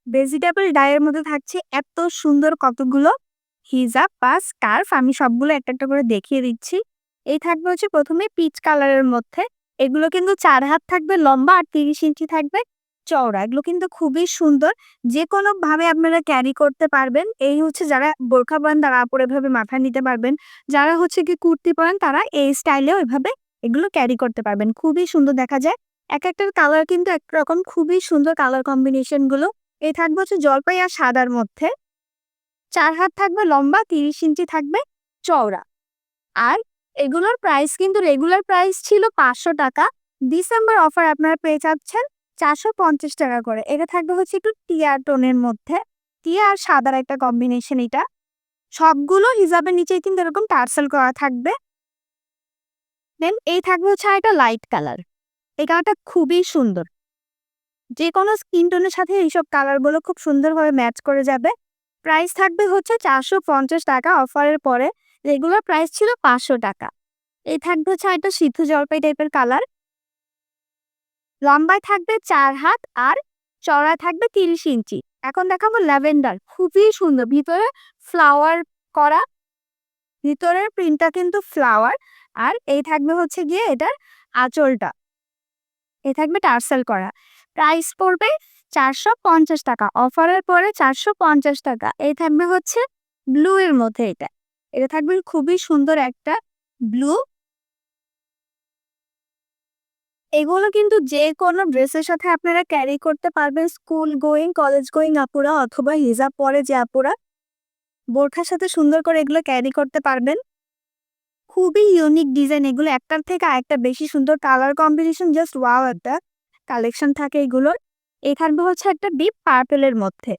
Vegetable ডাইয়ের মধ্যে থাকছে এত সুন্দর কতগুলো হিজাব বা স্কার্ফ। আমি সবগুলো একটা একটা করে দেখিয়ে দিচ্ছি। এই থাকবে হচ্ছে প্রথমে পিচ কালারের মধ্যে। এগুলো কিন্তু ৪ হাত থাকবে লম্বা আর ৩০ ইঞ্চি থাকবে চওড়া। এগুলো কিন্তু খুবই সুন্দর। যেকোনো ভাবে আপনারা ক্যারি করতে পারবেন। এই হচ্ছে যারা বোরখা পরেন তারা আপুরা এভাবে মাথায় নিতে পারবেন। যারা হচ্ছে কি কুর্তি পরেন তারা এই স্টাইলেও এভাবে এগুলো ক্যারি করতে পারবেন। খুবই সুন্দর দেখা যায়। একেকটার কালার কিন্তু একরকম, খুবই সুন্দর কালার কম্বিনেশন গুলো। এই থাকবে হচ্ছে জলপাই আর সাদার মধ্যে। ৪ হাত থাকবে লম্বা, ৩০ ইঞ্চি থাকবে চওড়া। আর এগুলোর প্রাইস কিন্তু রেগুলার প্রাইস ছিল ৫০০ টাকা। ডিসেম্বর অফার আপনারা পেয়ে যাচ্ছেন ৪৫০ টাকা করে। এটা থাকবে হচ্ছে একটু টিয়া টোনের মধ্যে। টিয়া আর সাদার একটা কম্বিনেশন এটা। সবগুলো হিজাবের নিচেই কিন্তু এরকম টার্সেল করা থাকবে। দেন এই থাকবে হচ্ছে আরেকটা লাইট কালার। এই কালারটা খুবই সুন্দর। যেকোনো স্কিন টোনের সাথে এইসব কালারগুলো খুব সুন্দরভাবে ম্যাচ করে যাবে। প্রাইস থাকবে হচ্ছে ৪৫০ টাকা অফারের পরে। রেগুলার প্রাইস ছিল ৫০০ টাকা। এই থাকবে হচ্ছে আরেকটা সিদ্ধ জলপাই টাইপের কালার। লম্বায় থাকবে ৪ হাত আর চওড়ায় থাকবে ৩০ ইঞ্চি। এখন দেখাবো ল্যাভেন্ডার। খুবই সুন্দর। ভিতরে ফ্লাওয়ার করা। ভিতরের প্রিন্টটা কিন্তু ফ্লাওয়ার। আর এই থাকবে হচ্ছে গিয়ে এটার আঁচলটা। এ থাকবে টার্সেল করা। প্রাইস পড়বে ৪৫০ টাকা। অফারের পরে ৪৫০ টাকা। এই থাকবে হচ্ছে ব্লু এর মধ্যে এটা। এটা থাকবে খুবই সুন্দর একটা ব্লু। এগুলো কিন্তু যেকোনো ড্রেসের সাথে আপনারা ক্যারি করতে পারবেন। স্কুল গোয়িং, কলেজ গোয়িং আপুরা অথবা হিজাব পরে যে আপুরা বোরখার সাথে সুন্দর করে এগুলো ক্যারি করতে পারবেন। খুবই ইউনিক ডিজাইন এগুলো। একটার থেকে আরেকটা বেশি সুন্দর কালার কম্বিনেশন, জাস্ট ওয়াও একটা কালেকশন থাকে এগুলোর। এই থাকবে হচ্ছে একটা ডিপ পার্পেলের মধ্যে।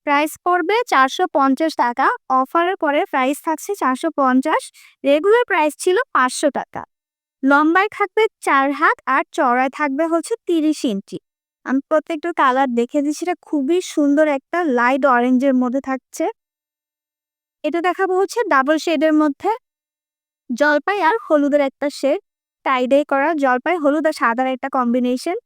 প্রাইস পড়বে ৪৫০ টাকা। অফারের পরে প্রাইস থাকছে ৪৫০। রেগুলার প্রাইস ছিল ৫০০ টাকা। লম্বায় থাকবে ৪ হাত আর চওড়ায় থাকবে হচ্ছে ৩০ ইঞ্চি। আমি প্রত্যেকটা কালার দেখে দিচ্ছি। এটা খুবই সুন্দর একটা লাইট অরেঞ্জের মধ্যে থাকছে। এটা দেখাবো হচ্ছে ডাবল শেডের মধ্যে। জলপাই আর হলুদের একটা শেড। টাই ডাই করা জলপাই, হলুদ আর সাদার একটা কম্বিনেশন।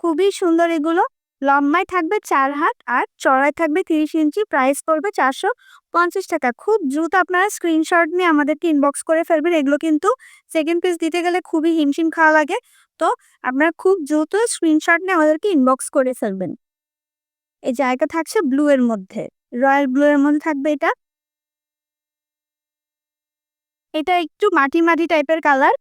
খুবই সুন্দর এগুলো। লম্বায় থাকবে ৪ হাত আর চড়ায় থাকবে ৩০ ইঞ্চি। প্রাইস পড়বে ৪৫০ টাকা। খুব দ্রুত আপনারা স্ক্রিনশট নিয়ে আমাদেরকে ইনবক্স করে ফেলবেন। এগুলো কিন্তু সেকেন্ড পিস দিতে গেলে খুবই হিমশিম খাওয়া লাগে। তো আপনারা খুব দ্রুত স্ক্রিনশট নিয়ে আমাদেরকে ইনবক্স করে ফেলবেন। এই জায়গা থাকছে ব্লু এর মধ্যে, রয়্যাল ব্লু এর মধ্যে থাকবে এটা। এটা একটু মাটি মাটি টাইপের কালার।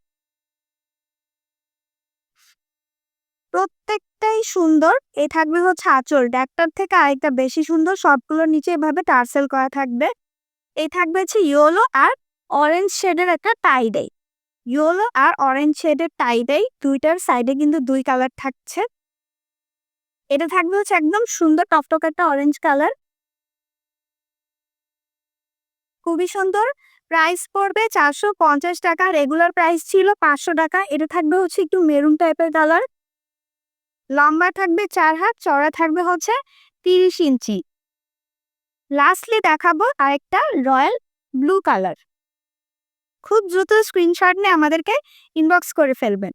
প্রত্যেকটাই সুন্দর। এই থাকবে হচ্ছে আঁচলটা, একটার থেকে আরেকটা বেশি সুন্দর। সবগুলোর নিচে এভাবে টার্সেল করা থাকবে। এই থাকবে হচ্ছে ইয়েলো আর অরেঞ্জ শেডের একটা টাই ডাই। ইয়েলো আর অরেঞ্জ শেডের টাই ডাই, দুইটার সাইডে কিন্তু দুই কালার থাকছে। এটা থাকবে হচ্ছে একদম সুন্দর টকটক একটা অরেঞ্জ কালার। খুবই সুন্দর। প্রাইস পড়বে ৪৫০ টাকা। রেগুলার প্রাইস ছিল ৫০০ টাকা। এটা থাকবে হচ্ছে একটু মেরুন টাইপের কালার। লম্বা থাকবে ৪ হাত, চওড়া থাকবে হচ্ছে ৩০ ইঞ্চি। লাস্টলি দেখাবো আরেকটা রয়্যাল ব্লু কালার। খুব দ্রুত স্ক্রিনশট নিয়ে আমাদেরকে ইনবক্স করে ফেলবেন।